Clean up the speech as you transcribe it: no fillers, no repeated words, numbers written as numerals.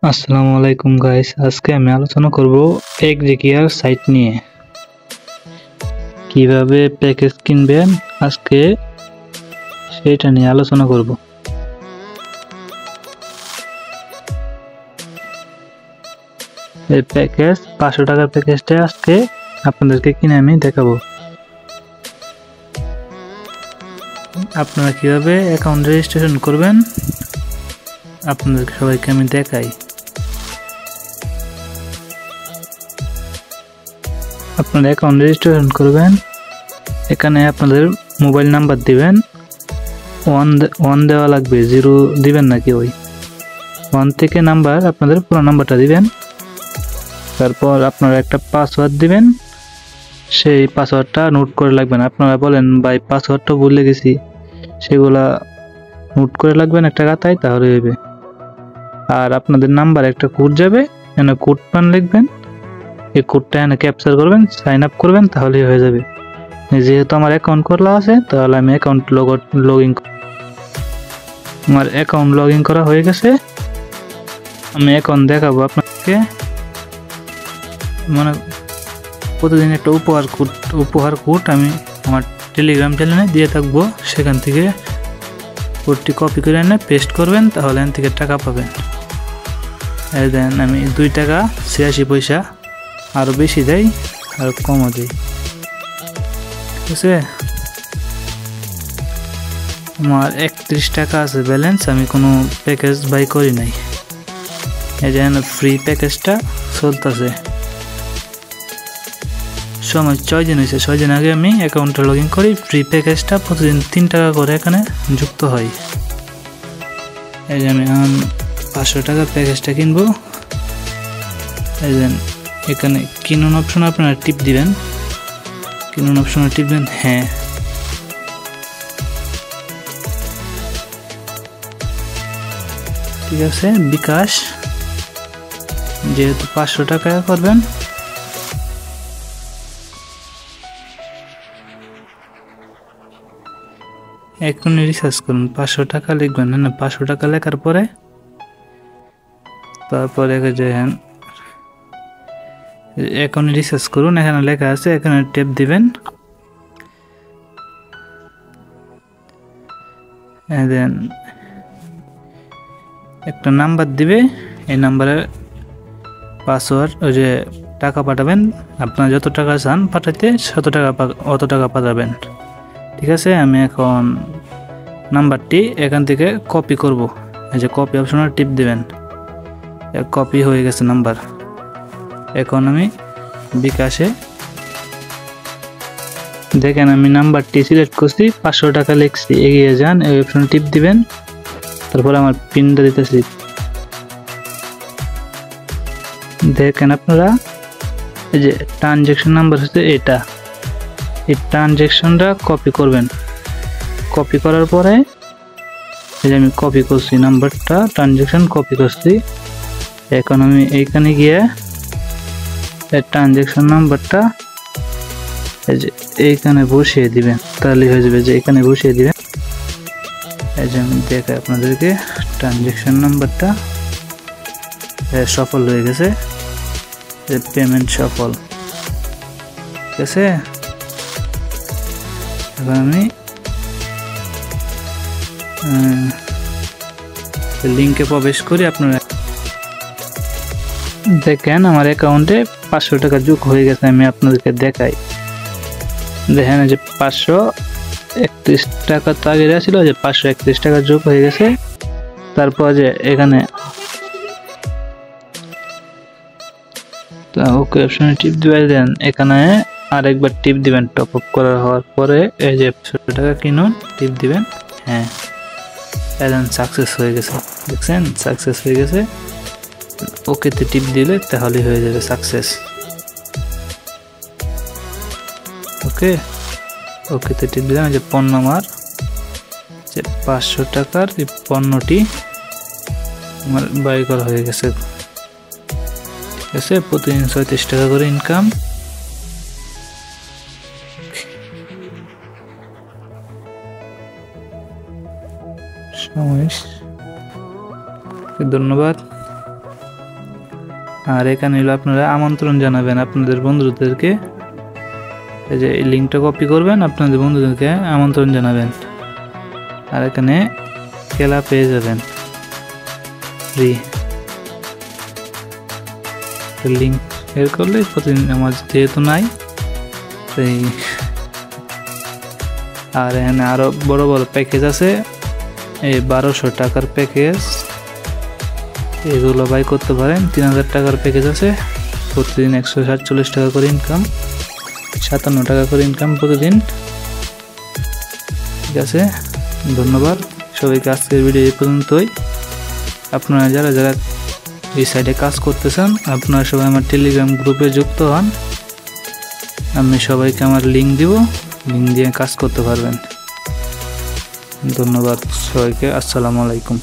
আসসালামু আলাইকুম গাইস, আজকে আমি আলোচনা করব এক্সিকিউর সাইট নিয়ে। কিভাবে প্যাকেজ কিনবেন আজকে সেটা নিয়ে আলোচনা করব। এই প্যাকেজ 500 টাকার প্যাকেজটা আজকে আপনাদেরকে কিনে আমি দেখাবো। আপনারা কিভাবে অ্যাকাউন্ট রেজিস্ট্রেশন করবেন আপনাদের সবাইকে আমি দেখাই। আপনারা অ্যাকাউন্ট রেজিস্ট্রেশন করবেন, এখানে আপনাদের মোবাইল নাম্বার দিবেন। ওয়ান দেওয়া লাগবে, 0 দিবেন নাকি, ওই 1 থেকে নাম্বার আপনাদের পুরো নাম্বারটা দিবেন। তারপর আপনারা একটা পাসওয়ার্ড দিবেন, সেই পাসওয়ার্ডটা নোট করে লাগবেন। আপনারা বলেন ভাই পাসওয়ার্ডটা ভুলে গেছি, সেগুলা নোট করে লাগবেন একটা খাতায়, তাহলে হবে। আর আপনাদের নাম্বার একটা কোড যাবে, এখানে কোড পান লিখবেন, এই কোডটা এখানে ক্যাপচার করবেন, সাইন আপ করবেন, তাহলেই হয়ে যাবে। যেহেতু আমার অ্যাকাউন্ট খোলা আছে, তাহলে আমি অ্যাকাউন্ট আমার অ্যাকাউন্ট লগ ইন করা হয়ে গেছে। আমি অ্যাকাউন্ট দেখাবো আপনাকে, মানে প্রতিদিন একটা উপহার কোড আমি আমার টেলিগ্রাম চ্যানেলে দিয়ে থাকবো। সেখান থেকে কোডটি কপি করে এনে পেস্ট করবেন, তাহলে এখান থেকে টাকা পাবেন। এই দেন, আমি 2 টাকা 86 পয়সা, আরও বেশি দেয় আর কমও দেয়, ঠিক আছে। আমার 31 টাকা আছে ব্যালেন্স, আমি কোনো প্যাকেজ বাই করি নাই। এই যে ফ্রি প্যাকেজটা চলতেছে, সময় 6 দিন হয়েছে। 6 দিন আগে আমি অ্যাকাউন্টে লগ ইন করি। ফ্রি প্যাকেজটা প্রতিদিন 3 টাকা করে এখানে যুক্ত হয়। এই যে আমি 500 টাকার প্যাকেজটা কিনবো। এই যে এখানে কিনুন অপশন আপনারা টিপ দিবেন, কিনুন অপশনে টিপ দেন, হ্যাঁ। ঠিক আছে, বিকাশ যেহেতু 500 টাকা করবেন, এখনই রিচার্জ করুন। 500 টাকা লিখবেন, না 500 টাকা লেখার পরে তারপরে যে এখনই রিচার্জ করুন, এখানে লেখা আছে, এখানে টেপ দিবেন। দেন একটা নাম্বার দিবে, এই নাম্বারে পাসওয়ার্ড, ওই যে টাকা পাঠাবেন। আপনার যত টাকা চান পাঠাতে অত টাকা পাঠাবেন, ঠিক আছে। আমি এখন নাম্বারটি এখান থেকে কপি করব। এই যে কপি অপশনে টিপ দিবেন, কপি হয়ে গেছে নাম্বার। এখন আমি বিকাশে দেখেন, আমি নাম্বারটি সিলেক্ট করছি, 500 টাকা লিখছি, এগিয়ে যান, এই অপশনে টিপ দিবেন। তারপর আমার পিনটা দিতেছি, দেখেন আপনারা। এই যে ট্রানজ্যাকশন নাম্বার হচ্ছে এটা, এই ট্রানজ্যাকশনটা কপি করবেন। কপি করার পরে এই যে আমি কপি করছি নাম্বারটা, ট্রানজ্যাকশন কপি করছি। এখন আমি এইখানে গিয়ে ট্রানজ্যাকশন নাম্বারটা এই যে এইখানে বসিয়ে দিবেন, তাহলে হয়ে যাবে। যে এখানে বসিয়ে দিবেন, এই যে আমি দেখাই আপনাদেরকে, ট্রানজ্যাকশন নাম্বারটা সফল হয়ে গেছে, পেমেন্ট সফল, ঠিক আছে। এখন আমি লিঙ্কে প্রবেশ করি। আপনারা দেখেন আমার অ্যাকাউন্টে 500 টাকা যোগ হয়ে গেছে। আমি আপনাদেরকে দেখাই, দেখেন যে 531 টাকা তো আগে ছিল, যে 531 টাকা যোগ হয়ে গেছে। তারপর যে এখানে ওকে অপশনে টিপ দিবেন, এখানে আরেকবার টিপ দিবেন। টপ আপ করা হওয়ার পরে এই যে 500 টাকা কিনুন, টিপ দিবেন, হ্যাঁ। এখন সাকসেস হয়ে গেছে, দেখছেন সাকসেস হয়ে গেছে। ওকেতে টিপ দিলে তাহলে হয়ে যাবে সাকসেস। ওকেতে টিপ দিলাম। যে পণ্য আমার যে 500 টাকার এই পণ্যটি আমার বাই করা হয়ে গেছে, ঠিক আছে। প্রতিদিন 34 টাকা করে ইনকাম। ধন্যবাদ। আর এখানে হলো আপনারা আমন্ত্রণ জানাবেন আপনাদের বন্ধুদেরকে। এই যে এই লিঙ্কটা কপি করবেন, আপনাদের বন্ধুদেরকে আমন্ত্রণ জানাবেন। আর এখানে খেলা পেয়ে যাবেন ফ্রি। লিঙ্ক শেয়ার করলে প্রতিদিন আমার যেহেতু নাই তাই। আর এখানে আরো বড় বড় প্যাকেজ আছে, এই 1200 টাকার প্যাকেজ, এগুলো বাই করতে পারেন। 3000 টাকার প্যাকেজ আছে, প্রতিদিন 147 টাকা করে ইনকাম, 57 টাকা করে ইনকাম প্রতিদিন। ঠিক আছে, ধন্যবাদ সবাইকে। আজকের ভিডিও এই পর্যন্তই। আপনারা যারা যারা এই সাইডে কাজ করতে চান, আপনারা সবাই আমার টেলিগ্রাম গ্রুপে যুক্ত হন। আমি সবাইকে আমার লিঙ্ক দিব, লিঙ্ক দিয়ে কাজ করতে পারবেন। ধন্যবাদ সবাইকে, আসসালামু আলাইকুম।